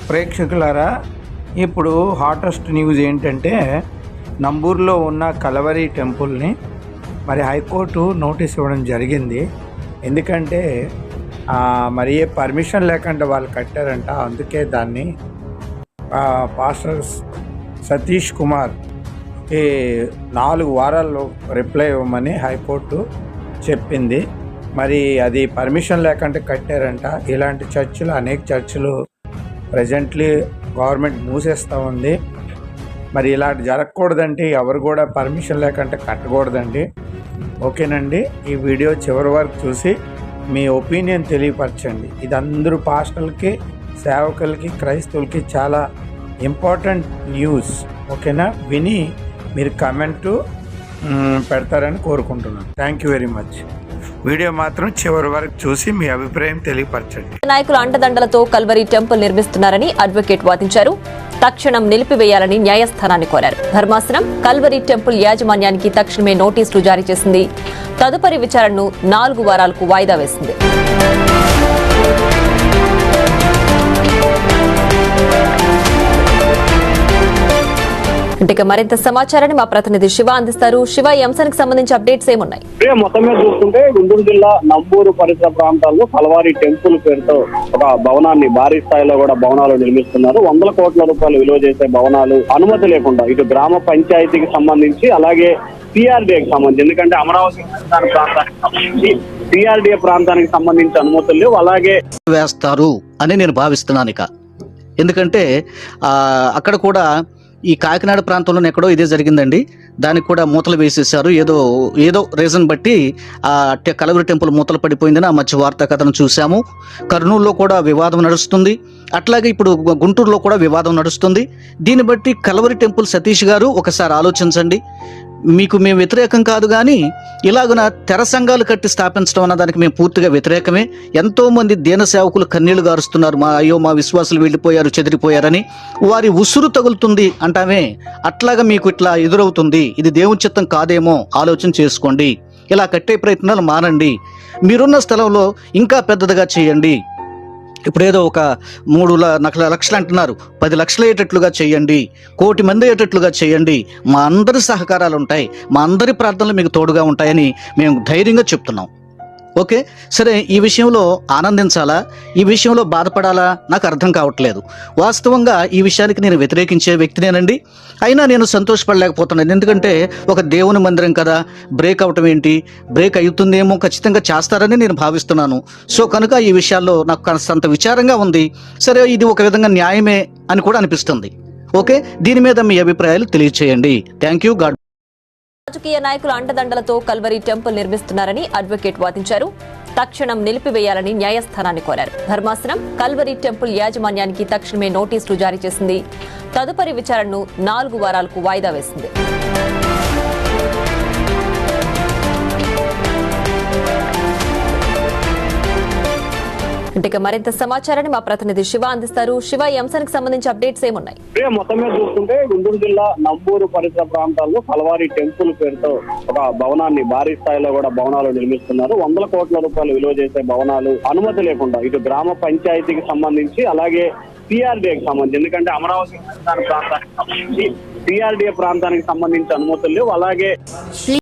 ప్రేక్షకులారా, ఇప్పుడు hottest news ఏంటంటే నంబూరులో ఉన్న కలవరి టెంపుల్ని మరి హైకోర్టు నోటీస్ ఇవ్వడం జరిగింది. ఎందుకంటే మరి ఏ పర్మిషన్ లేకుండా వాళ్ళు కట్టారంట. అందుకే దాన్ని పాస్టర్ సతీష్ కుమార్ 4 వారాల్లో రిప్లై ఇవ్వమని హైకోర్టు చెప్పింది. మరి అది పర్మిషన్ లేకుండా కట్టారంట. ఇలాంటి చర్చిలు అనేక చర్చిలు ప్రజెంట్లీ గవర్నమెంట్ మూసేస్తూ ఉంది. మరి ఇలాంటి జరగకూడదంటే ఎవరు కూడా పర్మిషన్ లేకుండా కట్టకూడదండి. ఓకేనండి, ఈ వీడియో చివరి వరకు చూసి మీ ఒపీనియన్ తెలియపరచండి. ఇది అందరూ పాస్టర్లకి, సేవకులకి, క్రైస్తవులకి చాలా ఇంపార్టెంట్ న్యూస్. ఓకేనా, విని మీరు కమెంటు పెడతారని కోరుకుంటున్నాను. Thank you very much. Video మాత్రం చివరి వరకు చూసి మీ అభిప్రాయం తెలియపరచండి. నాయకుల అండదండలతో కల్వరి టెంపుల్ నిర్మిస్తున్నారని అడ్వకేట్ వాదించారు. తక్షణం నిలిపివేయాలని న్యాయస్థానాన్ని కోరారు. ధర్మాసనం కల్వరి టెంపుల్ యాజమాన్యానికి తక్షణమే నోటీసులు జారీ చేసింది. తదుపరి విచారణను 4 వారాలకు వాయిదా వేసింది. ఇంటికి మరింత సమాచారాన్ని మా ప్రతినిధి శివ అందిస్తారు. శివ, ఈ అంశానికి సంబంధించి అప్డేట్స్ ఏమున్నాయి? మొత్తం మీద చూస్తుంటే గుంటూరు జిల్లా నంబూరు పరిసర ప్రాంతాల్లో కలవారి టెంపుల్ పేరుతో ఒక భవనాన్ని భారీ స్థాయిలో కూడా భవనాలు నిర్మిస్తున్నారు. 100 కోట్ల రూపాయలు విలువ చేసే భవనాలు అనుమతి లేకుండా ఇటు గ్రామ పంచాయతీకి సంబంధించి అలాగే సిఆర్డీఏకి సంబంధించి, ఎందుకంటే అమరావతి ప్రాంతానికి సంబంధించి సిఆర్డీఏ ప్రాంతానికి సంబంధించి అనుమతులు లేవు. అలాగే వేస్తారు అని నేను భావిస్తున్నాను. ఇక ఎందుకంటే అక్కడ కూడా ఈ కాకినాడ ప్రాంతంలోనే ఎక్కడో ఇదే జరిగిందండి. దానికి కూడా మూతలు వేసేసారు. ఏదో రీజన్ బట్టి కలవరి టెంపుల్ మూతలు పడిపోయిందని ఆ మధ్య వార్తా కథను చూసాము. కర్నూలులో కూడా వివాదం నడుస్తుంది. అట్లాగే ఇప్పుడు గుంటూరులో కూడా వివాదం నడుస్తుంది. దీన్ని బట్టి కలవరి టెంపుల్ సతీష్ గారు ఒకసారి ఆలోచించండి. మీకు మేము వ్యతిరేకం కాదు, కానీ ఇలాగున తెర సంఘాలు కట్టి స్థాపించడం అన్న దానికి మేము పూర్తిగా వ్యతిరేకమే. ఎంతో మంది దీన సేవకులు కన్నీళ్లు గారుస్తున్నారు. మా విశ్వాసులు వెళ్ళిపోయారు, చెదిరిపోయారని. వారి ఉసురు తగులుతుంది అంటామే, అట్లాగా మీకు ఇట్లా ఎదురవుతుంది. ఇది దేవుని చిత్తం కాదేమో ఆలోచన చేసుకోండి. ఇలా కట్టే ప్రయత్నాలు మానండి. మీరున్న స్థలంలో ఇంకా పెద్దదిగా చేయండి. ఇప్పుడు ఏదో ఒక 3 లక్షలు అంటున్నారు, 10 లక్షలు అయ్యేటట్లుగా చేయండి. 1 కోటి మంది అయ్యేటట్లుగా చేయండి. మా అందరి సహకారాలు ఉంటాయి, మా అందరి ప్రార్థనలు మీకు తోడుగా ఉంటాయని మేము ధైర్యంగా చెప్తున్నాం. ఓకే, సరే, ఈ విషయంలో ఆనందించాలా, ఈ విషయంలో బాధపడాలా నాకు అర్థం కావట్లేదు. వాస్తవంగా ఈ విషయానికి నేను వ్యతిరేకించే వ్యక్తినేనండి. అయినా నేను సంతోషపడలేకపోతున్నాను. ఎందుకంటే ఒక దేవుని మందిరం కదా, బ్రేక్ అవటం ఏంటి? బ్రేక్ అవుతుందేమో, ఖచ్చితంగా చేస్తారని నేను భావిస్తున్నాను. సో కనుక ఈ విషయాల్లో నాకు కాస్తంత విచారంగా ఉంది. సరే, ఇది ఒక విధంగా న్యాయమే అని కూడా అనిపిస్తుంది. ఓకే, దీని మీద మీ అభిప్రాయాలు తెలియచేయండి. Thank you. గాడ్. రాజకీయ నాయకుల అండదండలతో కల్వరి టెంపుల్ నిర్మిస్తున్నారని అడ్వకేట్ వాదించారు. తక్షణం నిలిపివేయాలని న్యాయస్థానాన్ని కోరారు. ధర్మాసనం కల్వరి టెంపుల్ యాజమాన్యానికి తక్షణమే నోటీసులు జారీ చేసింది. తదుపరి విచారణను 4 వారాలకు వాయిదా వేసింది. ఇంటికి మరింత సమాచారాన్ని మా ప్రతినిధి శివ అందిస్తారు. శివ, ఈ అంశానికి సంబంధించి అప్డేట్స్ ఏమున్నాయి? మొత్తం మీద చూస్తుంటే గుంటూరు జిల్లా నంబూరు పరిసర ప్రాంతాల్లో కలవారి టెంపుల్ పేరుతో ఒక భవనాన్ని భారీ స్థాయిలో కూడా భవనాలు నిర్మిస్తున్నారు. 100 కోట్ల రూపాయలు విలువ చేసే భవనాలు అనుమతి లేకుండా ఇటు గ్రామ పంచాయతీకి సంబంధించి అలాగే సిఆర్డీఏకి సంబంధించి, ఎందుకంటే అమరావతి ప్రాంతానికి సంబంధించి సిఆర్డీఏ ప్రాంతానికి సంబంధించి అనుమతులు లేవు. అలాగే